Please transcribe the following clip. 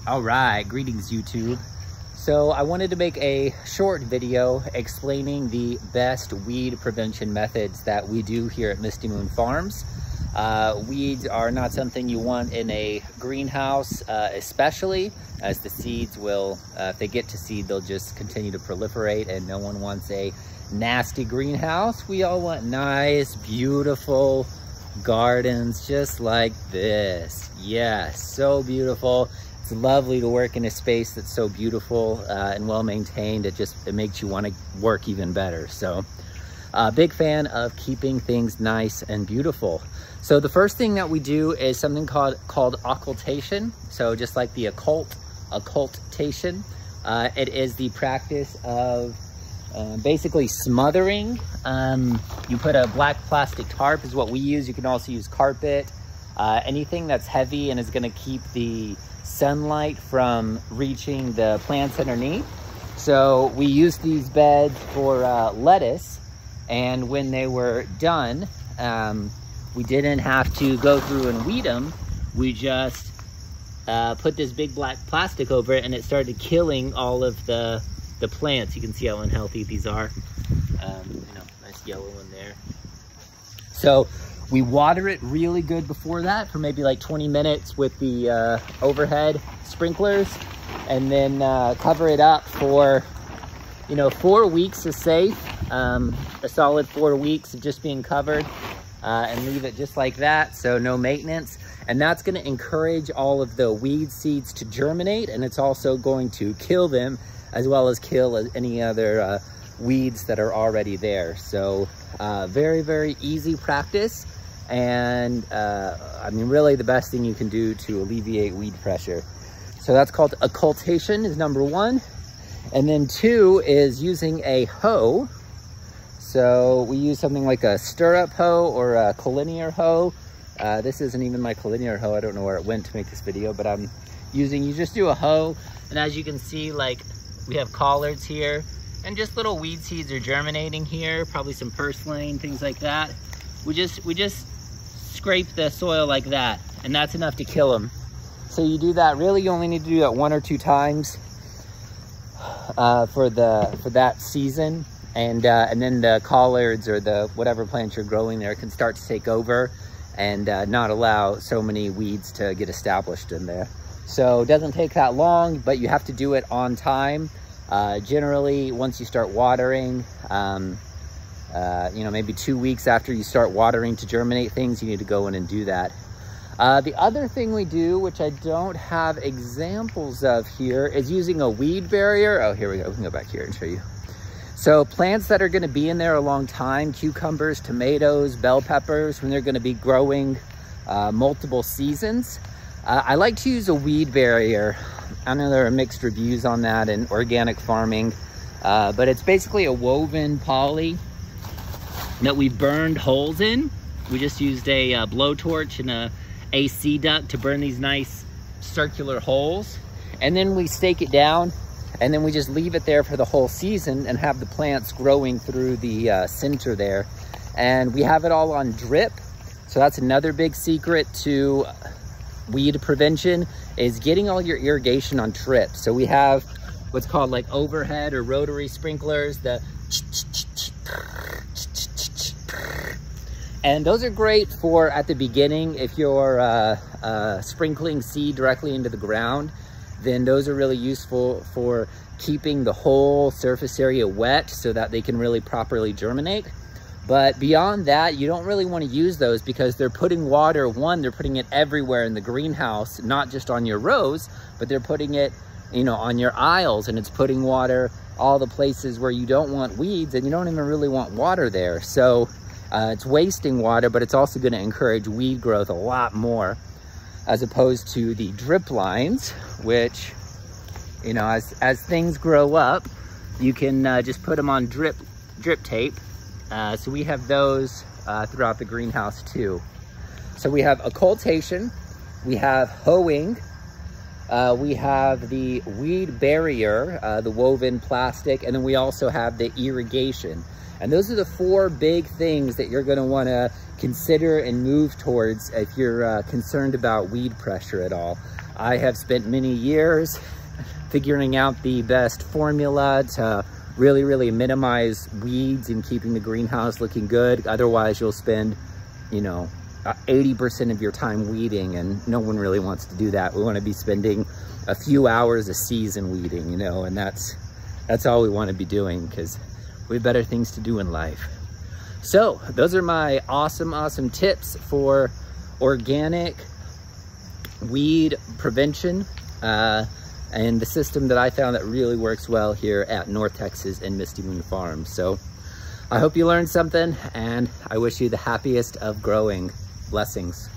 All right, greetings YouTube. So I wanted to make a short video explaining the best weed prevention methods that we do here at Misty Moon Farms. Weeds are not something you want in a greenhouse, especially as the seeds will, if they get to seed, they'll just continue to proliferate, and no one wants a nasty greenhouse. We all want nice, beautiful gardens just like this. Yes, so beautiful. It's lovely to work in a space that's so beautiful and well maintained. It makes you want to work even better. So big fan of keeping things nice and beautiful. So the first thing that we do is something called occultation. So just like the occultation, it is the practice of basically smothering. You put a black plastic tarp is what we use. You can also use carpet, anything that's heavy and is going to keep the sunlight from reaching the plants underneath. So we used these beds for lettuce, and when they were done, we didn't have to go through and weed them. We just put this big black plastic over it, and it started killing all of the plants. You can see how unhealthy these are. Nice yellow one there. So we water it really good before that for maybe like 20 minutes with the overhead sprinklers, and then cover it up for 4 weeks is safe. A solid 4 weeks of just being covered, and leave it just like that, so no maintenance. And that's going to encourage all of the weed seeds to germinate, and it's also going to kill them as well as kill any other weeds that are already there. So very, very easy practice, and I mean really the best thing you can do to alleviate weed pressure. So that's called occultation, is number one. And then two is using a hoe. So we use something like a stirrup hoe or a collinear hoe. This isn't even my collinear hoe. I don't know where it went to make this video, but you just do a hoe, and as you can see, like, we have collards here, and just little weed seeds are germinating here, probably some purslane, things like that. We just scrape the soil like that, and that's enough to kill them. So you do that, really you only need to do that 1 or 2 times for that season, and then the collards or the whatever plants you're growing there can start to take over and not allow so many weeds to get established in there. So it doesn't take that long, but you have to do it on time. Generally, once you start watering, maybe 2 weeks after you start watering to germinate things, you need to go in and do that. The other thing we do, which I don't have examples of here, is using a weed barrier. Oh, here we go. We can go back here and show you. So plants that are going to be in there a long time, cucumbers, tomatoes, bell peppers, when they're going to be growing multiple seasons, I like to use a weed barrier. I know there are mixed reviews on that in organic farming, but it's basically a woven poly that we burned holes in. We just used a blowtorch and a AC duct to burn these nice circular holes, and then we stake it down, and then we just leave it there for the whole season and have the plants growing through the center there. And we have it all on drip. So that's another big secret to weed prevention, is getting all your irrigation on drip. So we have what's called like overhead or rotary sprinklers, and those are great for at the beginning. If you're sprinkling seed directly into the ground, then those are really useful for keeping the whole surface area wet so that they can really properly germinate. But beyond that, you don't really want to use those, because they're putting water, they're putting it everywhere in the greenhouse, not just on your rows, but they're putting it, on your aisles, and it's putting water all the places where you don't want weeds, and you don't even really want water there. So it's wasting water, but it's also going to encourage weed growth a lot more, as opposed to the drip lines, which, as things grow up, you can just put them on drip tape. So we have those throughout the greenhouse too. So we have occultation, we have hoeing, We have the weed barrier, the woven plastic, and then we also have the irrigation. And those are the 4 big things that you're gonna wanna consider and move towards if you're concerned about weed pressure at all. I have spent many years figuring out the best formula to really minimize weeds and keeping the greenhouse looking good. Otherwise, you'll spend, you know, 80% of your time weeding, and no one really wants to do that. We want to be spending a few hours a season weeding, you know, and that's all we want to be doing, because we have better things to do in life. So those are my awesome tips for organic weed prevention, and the system that I found that really works well here at North Texas and Misty Moon Farms. So I hope you learned something, and I wish you the happiest of growing. Blessings.